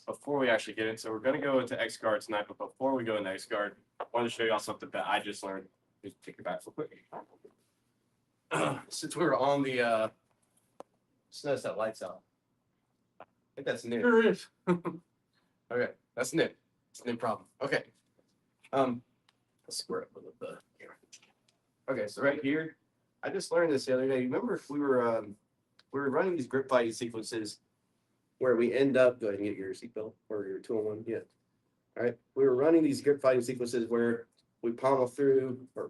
before we actually get into, so we're going to go into X guard tonight, but before we go into X guard, I wanted to show y'all something that I just learned. Just take it back real quick. Since we were on the, just notice that lights out. I think that's new. Sure is. Okay, that's new. It's a new problem. Okay. Let's square up a little bit here. Okay, so right here, I just learned this the other day. Remember if we were running these grip fighting sequences where we end up, go ahead and get your seatbelt or your 2-in-1. Yeah. All right. We were running these grip fighting sequences where we pommel through, we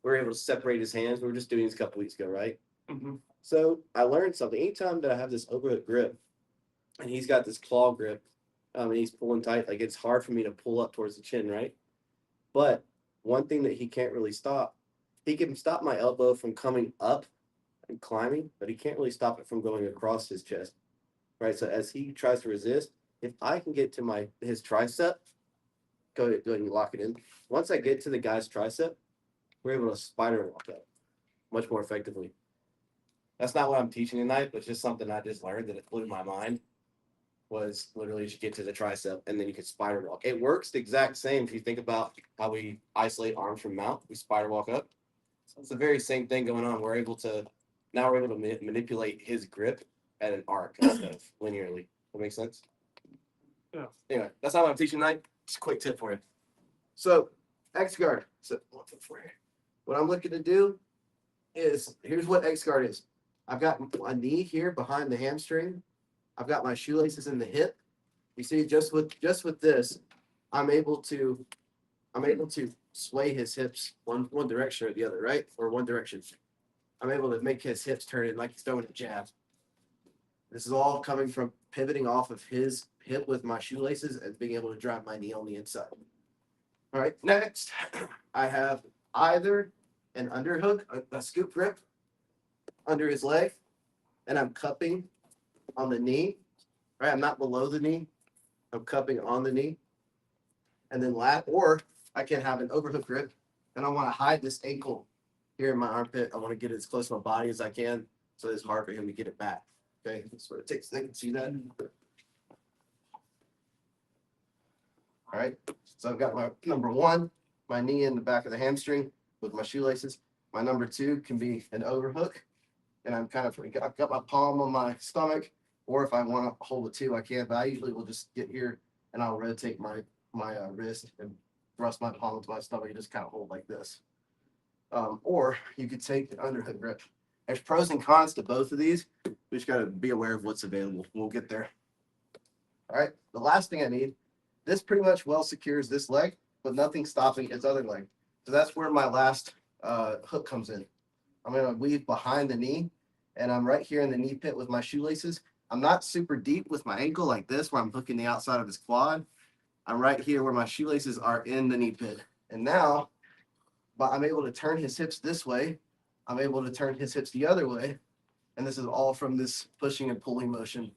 were able to separate his hands. We were just doing this a couple weeks ago, right? Mm-hmm. So I learned something. Anytime that I have this overhook grip and he's got this claw grip and he's pulling tight, like it's hard for me to pull up towards the chin, right? But one thing that he can't really stop, he can stop my elbow from coming up and climbing, but he can't really stop it from going across his chest, right? So as he tries to resist, if I can get to his tricep, go ahead and lock it in. Once I get to the guy's tricep, we're able to spider walk up much more effectively. That's not what I'm teaching tonight, but just something I just learned that it blew my mind. Was literally just get to the tricep and then you can spider walk. It works the exact same if you think about how we isolate arms from mount. We spider walk up. So it's the very same thing going on. We're able to manipulate his grip at an arc instead of linearly. That makes sense? Yeah. Anyway, that's not what I'm teaching tonight. Just a quick tip for you. So X guard. So what I'm looking to do is, here's what X guard is. I've got a knee here behind the hamstring. I've got my shoelaces in the hip. You see, just with this, I'm able to sway his hips one direction or the other, right? Or one direction. I'm able to make his hips turn in like he's throwing a jab. This is all coming from pivoting off of his hip with my shoelaces and being able to drive my knee on the inside. All right, next, I have either an underhook, a scoop grip under his leg, and I'm cupping on the knee, right? I'm not below the knee. I'm cupping on the knee. And then or I can have an overhook grip, and I want to hide this ankle here in my armpit. I want to get it as close to my body as I can, so it's hard for him to get it back. Okay, that's what it takes. They can see that. All right, so I've got my number one, my knee in the back of the hamstring with my shoelaces. My number two can be an overhook, and I've got my palm on my stomach, or if I want to hold it too, I can, but I usually will just get here and I'll rotate my wrist and thrust my palm into my stomach and just kind of hold like this. Or you could take the underhook grip. There's pros and cons to both of these. We just got to be aware of what's available. We'll get there. All right, the last thing I need, this pretty much well secures this leg, but nothing stopping its other leg. So that's where my last hook comes in. I'm going to weave behind the knee, and I'm right here in the knee pit with my shoelaces. I'm not super deep with my ankle like this, where I'm hooking the outside of his quad. I'm right here where my shoelaces are in the knee pit. And now, I'm able to turn his hips this way. I'm able to turn his hips the other way. And this is all from this pushing and pulling motion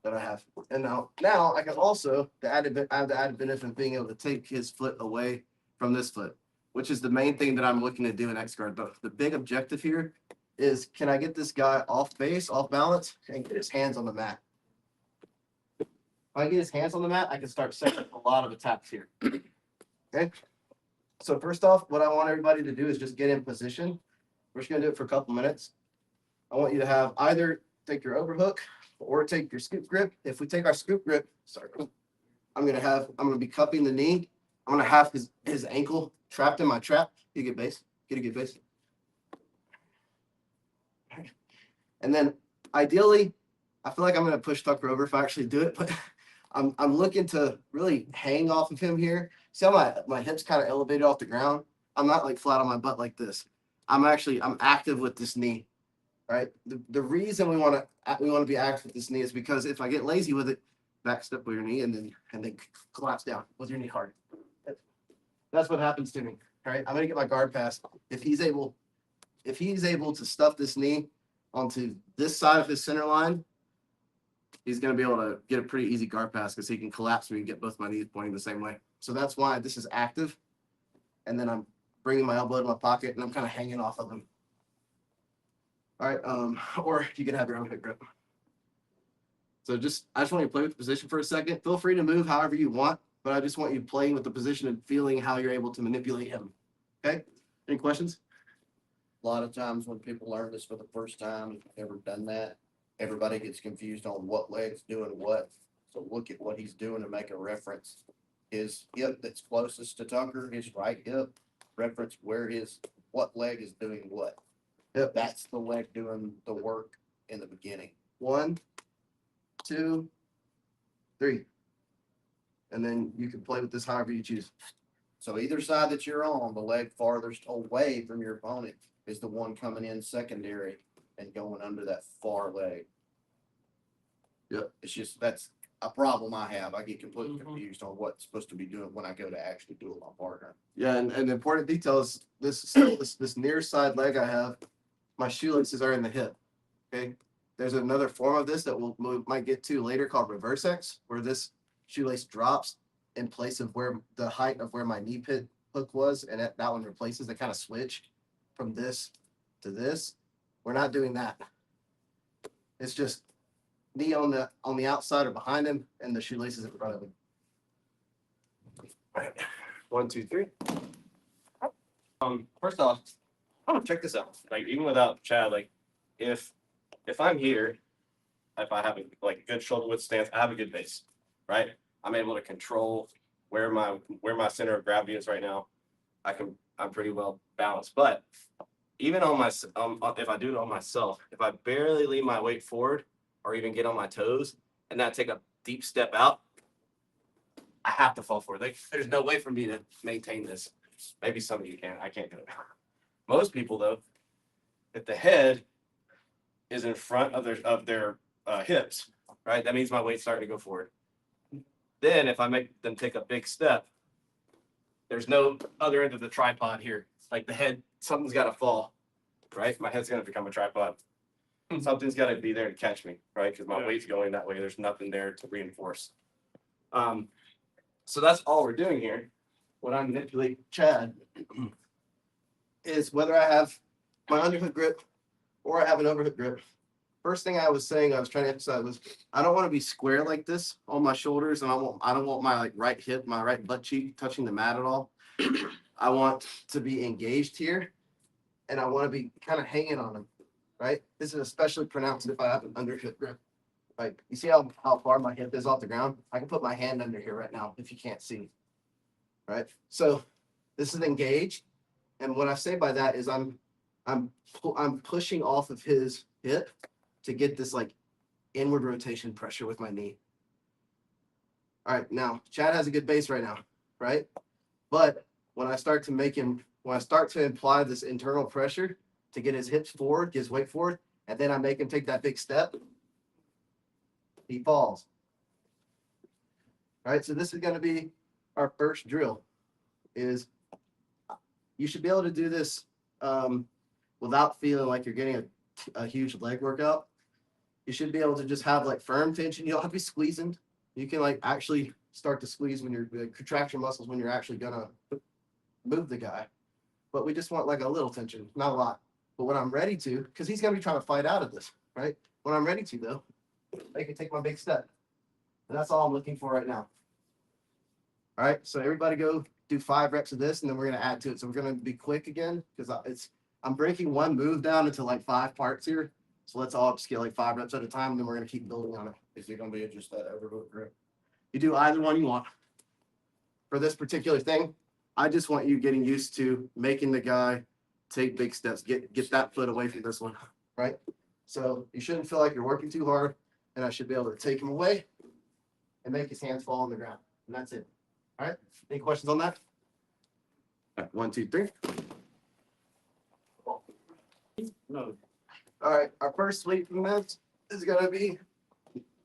that I have. And now I can also have the added benefit of being able to take his foot away from this foot, which is the main thing that I'm looking to do in X guard. The big objective here is, can I get this guy off base, off balance, and get his hands on the mat? If I get his hands on the mat, I can start setting a lot of attacks here. Okay. So first off, what I want everybody to do is just get in position. We're just going to do it for a couple minutes. I want you to have either take your overhook or take your scoop grip. If we take our scoop grip, I'm going to be cupping the knee. I'm going to have his ankle trapped in my trap. Get a good base. Get a good base. And then ideally, I feel like I'm going to push Tucker over if I actually do it, but I'm looking to really hang off of him here. See how my hips kind of elevated off the ground? I'm not like flat on my butt like this. I'm active with this knee, right? The reason we want to be active with this knee is because if I get lazy with it, back step with your knee and then collapse down with your knee hard. That's what happens to me. All right, I'm going to get my guard pass. If he's able to stuff this knee onto this side of his center line, he's going to be able to get a pretty easy guard pass because he can collapse me and get both my knees pointing the same way. So that's why this is active. And then I'm bringing my elbow to my pocket and I'm kind of hanging off of him. All right, or you can have your own hip grip. So I just want you to play with the position for a second. Feel free to move however you want, but I just want you playing with the position and feeling how you're able to manipulate him. Okay? Any questions? A lot of times when people learn this for the first time, if you've never done that, everybody gets confused on what leg's doing what. So look at what he's doing to make a reference. His hip that's closest to Tucker, his right hip, reference what leg is doing what. Yep. That's the leg doing the work in the beginning. 1, 2, 3. And then you can play with this however you choose. So either side that you're on, the leg farthest away from your opponent is the one coming in secondary and going under that far leg. Yep. It's just, that's a problem I have. I get completely confused on what's supposed to be doing when I go to actually do it with my partner. Yeah, and the important detail is this near side leg I have, my shoelaces are in the hip. Okay. There's another form of this that we might get to later called reverse X, where this shoelace drops in place of where the height of where my knee pit hook was, and that one replaces. They kind of switch from this to this. We're not doing that. It's just knee on the outside or behind him, and the shoelaces in front of him. All right. 1, 2, 3. First off, check this out. Like, even without Chad, like, if I'm here, if I have a good shoulder width stance, I have a good base, right? I'm able to control where my center of gravity is right now. I'm pretty well balanced. But even on my if I do it on myself, if I barely lean my weight forward or even get on my toes and not take a deep step out, I have to fall forward. There's no way for me to maintain this. Maybe some of you can. I can't do it. Most people, though, if the head is in front of their hips, right, that means my weight's starting to go forward. Then if I make them take a big step, there's no other end of the tripod here. Like the head, something's got to fall, right? My head's going to become a tripod. Something's got to be there to catch me, right? Because my weight's going that way. There's nothing there to reinforce. So that's all we're doing here. When I manipulate Chad is whether I have my underhook grip or I have an overhook grip. First thing I was trying to emphasize was I don't want to be square like this on my shoulders, and I don't want my right hip, my right butt cheek touching the mat at all. I want to be engaged here, and I want to be kind of hanging on them, right? This is especially pronounced if I have an underhook grip. Like, you see how far my hip is off the ground? I can put my hand under here right now if you can't see. Right? So this is engaged. And what I say by that is I'm pushing off of his hip to get this like inward rotation pressure with my knee. All right, now Chad has a good base right now, right? But when I start to imply this internal pressure to get his hips forward, get his weight forward, and then I make him take that big step, he falls. All right, so this is going to be our first drill. Is you should be able to do this without feeling like you're getting a huge leg workout. You should be able to just have like firm tension. You don't have to be squeezing. You can like actually start to squeeze when you're contract your muscles when you're actually gonna move the guy. But we just want like a little tension, not a lot. But when I'm ready to, because he's gonna be trying to fight out of this, right? When I'm ready to though, I can take my big step. And that's all I'm looking for right now. All right, so everybody go do 5 reps of this, and then we're gonna add to it. So we're gonna be quick again because I'm breaking one move down into like 5 parts here. So let's all just get like 5 reps at a time, and then we're gonna keep building on it. Is it gonna be just that overhook grip? You do either one you want. For this particular thing, I just want you getting used to making the guy take big steps. Get that foot away from this one, right? So you shouldn't feel like you're working too hard, and I should be able to take him away and make his hands fall on the ground, and that's it. All right. Any questions on that? All right, 1, 2, 3. No. All right. Our first sweep movement is going to be,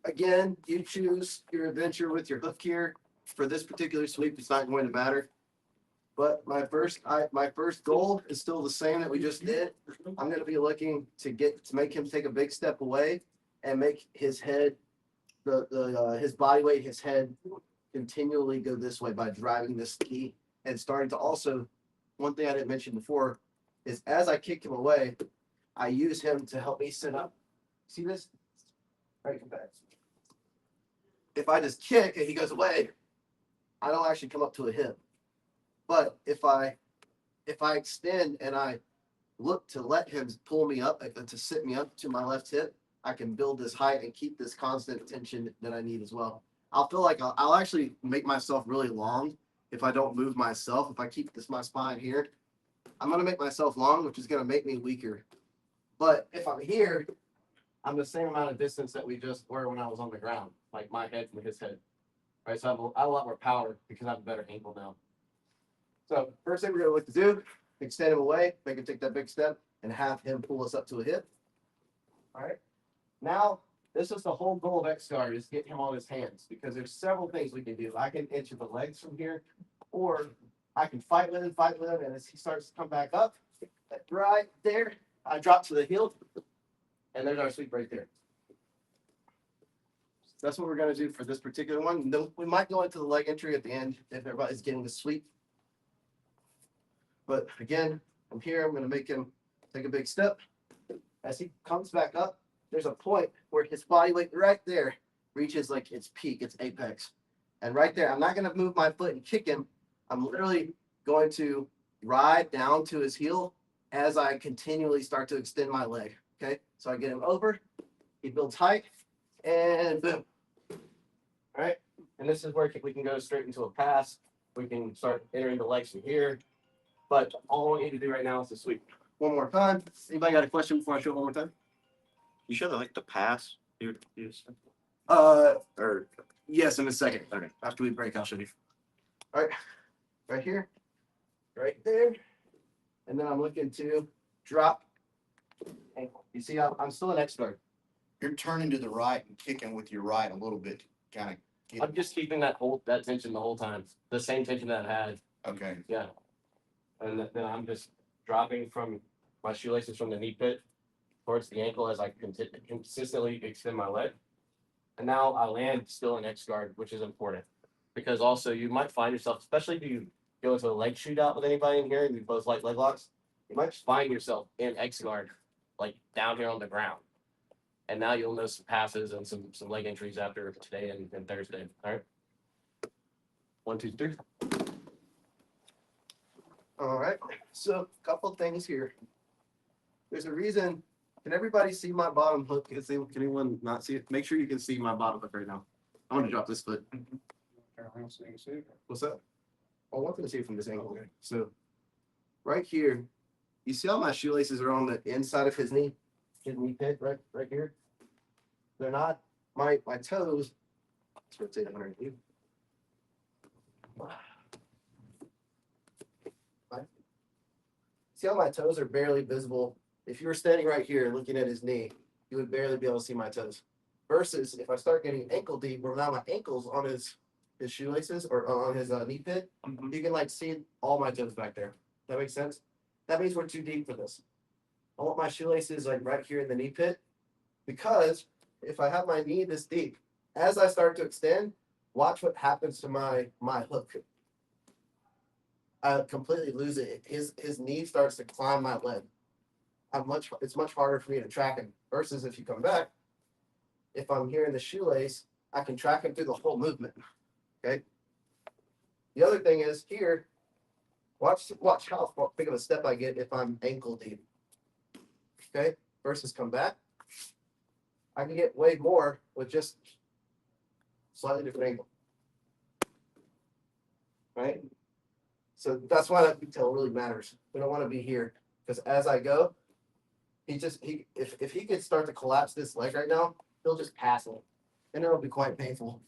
again, you choose your adventure with your hook here. For this particular sweep, it's not going to matter. But my first goal is still the same that we just did. I'm going to be looking to make him take a big step away and make his head, his body weight, his head continually go this way by driving this key and starting to also, one thing I didn't mention before is as I kick him away, I use him to help me sit up. See this? All right, come back. if I just kick and he goes away, I don't actually come up to a hip. But if I extend and I look to let him pull me up, to sit me up to my left hip, I can build this height and keep this constant tension that I need as well. I'll feel like I'll actually make myself really long if I don't move myself. If I keep my spine here, I'm going to make myself long, which is going to make me weaker. But if I'm here, I'm the same amount of distance that we just were when I was on the ground, like my head from his head. Right, so I have a lot more power because I have a better ankle now. So first thing we're going to look to do, extend him away, make him take that big step, and have him pull us up to a hip. All right. Now, this is the whole goal of X guard, is get him on his hands, because there's several things we can do. I can enter the legs from here, or I can fight with him, and as he starts to come back up, right there, I drop to the heel, and there's our sweep right there. So that's what we're going to do for this particular one. We might go into the leg entry at the end if everybody's getting the sweep. But again, I'm here. I'm going to make him take a big step. As he comes back up, there's a point where his body weight right there reaches like its peak, its apex. And right there, I'm not going to move my foot and kick him. I'm literally going to ride down to his heel as I continually start to extend my leg. Okay, so I get him over, he builds height, and boom. All right, and this is where we can go straight into a pass. We can start entering the legs from here. But all I want you to do right now is to sweep. One more time. Anybody got a question before I show it one more time? You show the pass you use? Or yes, in a second. Okay. After we break, I'll show you. All right, right here, right there, and then I'm looking to drop ankle. You see, I'm still an X guard. You're turning to the right and kicking with your right a little bit, kind of. I'm just keeping that tension the whole time, the same tension that I had. Okay. Yeah, and then I'm just dropping from my shoelaces from the knee pit towards the ankle as I consistently extend my leg. And now I land still in X guard, which is important because also you might find yourself, especially if you go into a leg shootout with anybody in here and you both like leg locks, you might just find yourself in X guard, like down here on the ground. And now you'll know some passes and some leg entries after today and Thursday. All right. 1, 2, 3. All right. So a couple things here. There's a reason. Can everybody see my bottom hook? Can anyone not see it? Make sure you can see my bottom hook right now. I'm going to drop this foot. What's up? I want them to see it from this angle. Okay. So right here, you see how my shoelaces are on the inside of his knee pit right here? They're not. My toes. Let's rotate it underneath. See how my toes are barely visible? If you were standing right here looking at his knee, you would barely be able to see my toes. Versus if I start getting ankle deep, where now my ankle's on his shoelaces or on his knee pit, you can like see all my toes back there. That makes sense? That means we're too deep for this. I want my shoelaces like right here in the knee pit, because if I have my knee this deep, as I start to extend, watch what happens to my hook. I completely lose it. His knee starts to climb my leg. It's much harder for me to track him versus if you come back, if I'm here in the shoelace, I can track him through the whole movement. Okay. The other thing is here, watch how big of a step I get if I'm ankle deep. Okay, versus come back. I can get way more with just slightly different angle. Right? So that's why that detail really matters. We don't want to be here because as I go, if he could start to collapse this leg right now, he'll just pass it, and it'll be quite painful.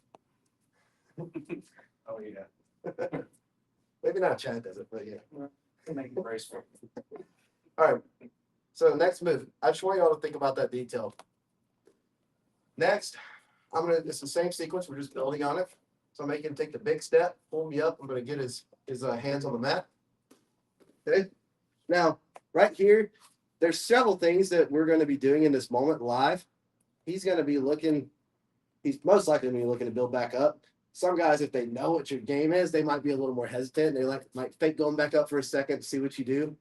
Oh yeah. Maybe not Chad does it, but yeah. Make a brace for it. All right. So next move, I just want y'all to think about that detail. Next, it's the same sequence. We're just building on it. So I'm making him take the big step, pull me up. I'm going to get his hands on the mat. Okay. Now, right here, there's several things that we're going to be doing in this moment live. He's most likely going to be looking to build back up. Some guys, if they know what your game is, they might be a little more hesitant. They might fake going back up for a second to see what you do.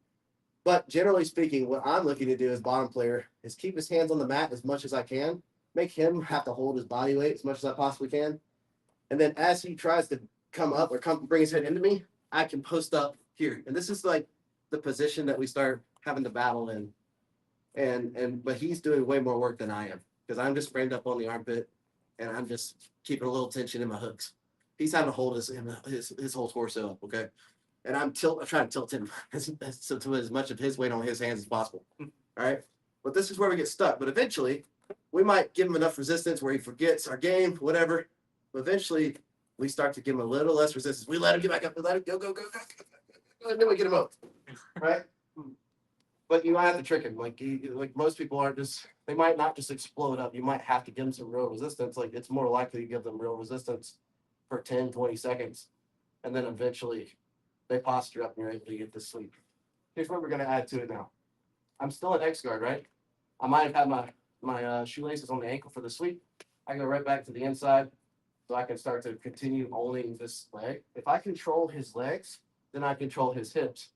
But generally speaking, what I'm looking to do as bottom player is keep his hands on the mat as much as I can, make him have to hold his body weight as much as I possibly can, And then as he tries to come up or bring his head into me, I can post up here. And this is like the position that we start having the battle in. But he's doing way more work than I am because I'm just framed up on the armpit and I'm just keeping a little tension in my hooks. He's having to hold his whole torso up, okay? And I'm trying to tilt him to as much of his weight on his hands as possible. All right. But this is where we get stuck. But eventually, we might give him enough resistance where he forgets our game, whatever. But eventually, we start to give him a little less resistance. We let him get back up. We let him go. And then we get him up. Right? But you might have to trick him. Like most people aren't just, they might not just explode up. You might have to give them some real resistance. Like it's more likely to give them real resistance for 10, 20 seconds. And then eventually they posture up and you're able to get to sleep. Here's what we're going to add to it now. I'm still in X guard, right? I might have had my shoelaces on the ankle for the sweep. I go right back to the inside so I can start to continue owning this leg. If I control his legs, then I control his hips,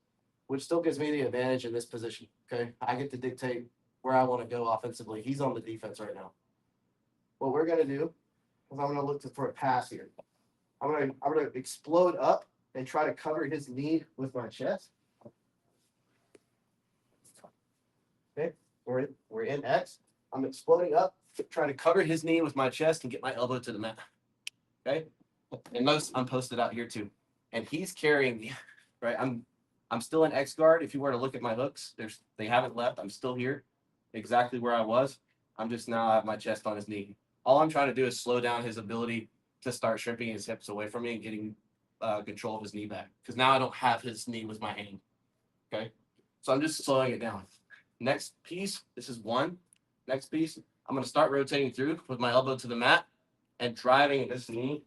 which still gives me the advantage in this position, okay? I get to dictate where I want to go offensively. He's on the defense right now. What we're going to do is I'm going to look for a pass here. I'm going to explode up and try to cover his knee with my chest. Okay, we're in X. I'm exploding up, trying to cover his knee with my chest and get my elbow to the mat. Okay, and notice I'm posted out here too, and he's carrying me. Right, I'm still in X guard. If you were to look at my hooks, they haven't left. I'm still here, exactly where I was. I'm just now I have my chest on his knee. All I'm trying to do is slow down his ability to start shrimping his hips away from me and getting control of his knee back. Because now I don't have his knee with my hand. Okay, so I'm just slowing it down. Next piece, this is one. Next piece, I'm going to start rotating through with my elbow to the mat and driving this knee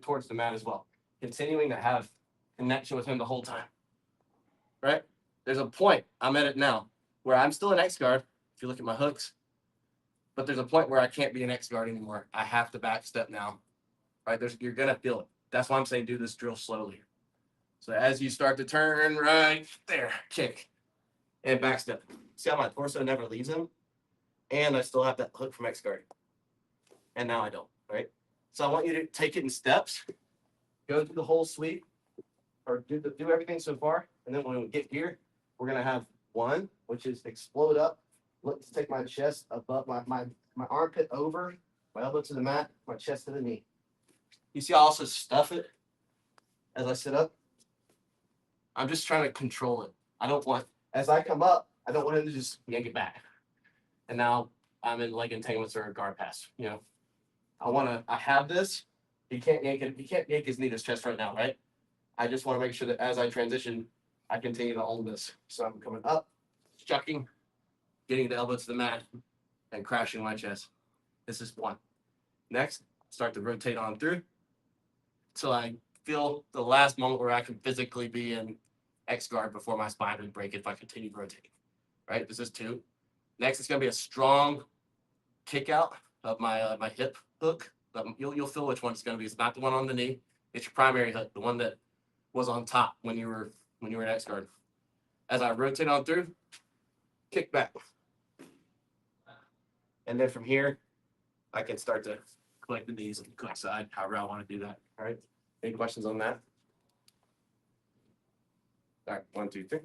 towards the mat as well. Continuing to have connection with him the whole time. Right? There's a point, I'm at it now, where I'm still an X guard, if you look at my hooks, but there's a point where I can't be an X guard anymore. I have to back step now. Right? You're going to feel it. That's why I'm saying do this drill slowly. So as you start to turn right there, kick, and back step. See how my torso never leaves him? And I still have that hook from X guard. And now I don't, right? So I want you to take it in steps, go through the whole sweep, or do everything so far. And then when we get here, we're going to have one, which is explode up. Let's take my chest above my armpit over, my elbow to the mat, my chest to the knee. You see, I also stuff it as I sit up. I'm just trying to control it. I don't want, as I come up, I don't want him to just yank it back. And now I'm in leg entanglements or a guard pass. You know, I have this. He can't yank it. He can't yank his knee to his chest right now, right? I just want to make sure that as I transition, I continue to hold this. So I'm coming up, chucking, getting the elbow to the mat, and crashing my chest. This is one. Next, start to rotate on through till I feel the last moment where I can physically be in X guard before my spine would break if I continue rotating. Right? This is two. Next, it's going to be a strong kick out of my my hip hook. You'll feel which one it's going to be. It's not the one on the knee. It's your primary hook, the one that was on top when you were in X guard. As I rotate on through, kick back. And then from here, I can start to collect the knees and quick side, however I want to do that. All right. Any questions on that? All right, 1, 2, 3.